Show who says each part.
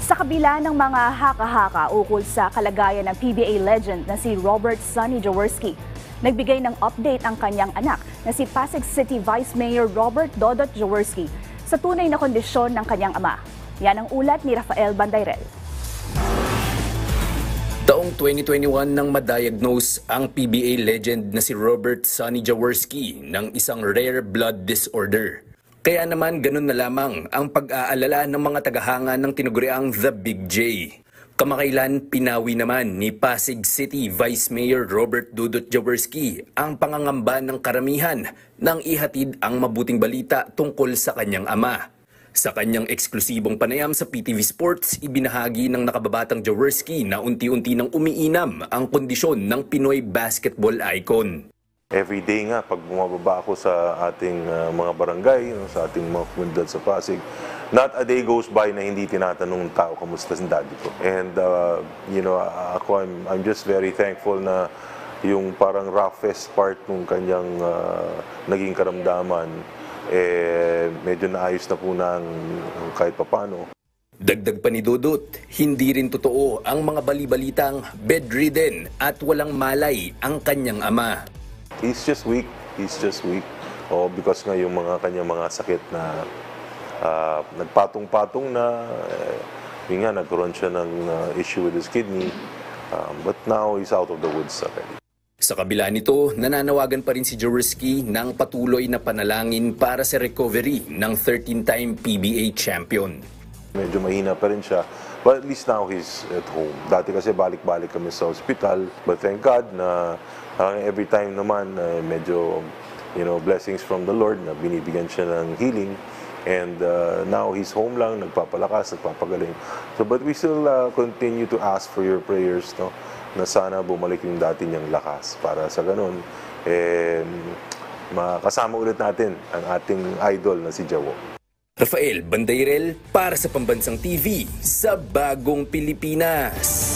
Speaker 1: Sa kabila ng mga haka-haka ukol sa kalagayan ng PBA legend na si Robert Sonny Jaworski, nagbigay ng update ang kanyang anak na si Pasig City Vice Mayor Robert Dodot Jaworski sa tunay na kondisyon ng kanyang ama. Yan ang ulat ni Rafael Bandayrel.
Speaker 2: Taong 2021 nang madiagnose ang PBA legend na si Robert Sonny Jaworski ng isang rare blood disorder. Kaya naman ganun na lamang ang pag-aalala ng mga tagahanga ng tinuguriang The Big J. Kamakailan pinawi naman ni Pasig City Vice Mayor Robert Dodot Jaworski ang pangangamba ng karamihan nang ihatid ang mabuting balita tungkol sa kanyang ama. Sa kanyang eksklusibong panayam sa PTV Sports, ibinahagi ng nakababatang Jaworski na unti-unti nang umiinam ang kondisyon ng Pinoy basketball icon.
Speaker 3: Every day nga, pag bumababa ako sa ating mga barangay, sa ating mga komunidad sa Pasig, not a day goes by na hindi tinatanong ng tao, kamusta si daddy ko? And, I'm just very thankful na yung parang roughest part ng kanyang naging karamdaman, medyo naayos na po ng kahit papano.
Speaker 2: Dagdag pa ni Dodot, hindi rin totoo ang mga balibalitang bedridden at walang malay ang kanyang ama.
Speaker 3: He's just weak. Because nga yung kanyang mga sakit na nagpatong-patong na, yun nga, nagkaroon siya ng issue with his kidney. But now he's out of the woods already.
Speaker 2: Sa kabila nito, nananawagan pa rin si Jaworski ng patuloy na panalangin para sa recovery ng 13-time PBA champion.
Speaker 3: Medyo mahina pa rin siya, but at least now he's at home. Dati kasi balik-balik kami sa hospital, but thank God na every time naman medyo blessings from the Lord na binibigyan siya ng healing. And now he's home lang, nagpapalakas, nagpapagaling. So, but we still continue to ask for your prayers, no? Na sana bumalik yung dati niyang lakas para sa ganun, makasama ulit natin ang ating idol na si Jawo.
Speaker 2: Rafael Bandayrel para sa Pambansang TV sa Bagong Pilipinas.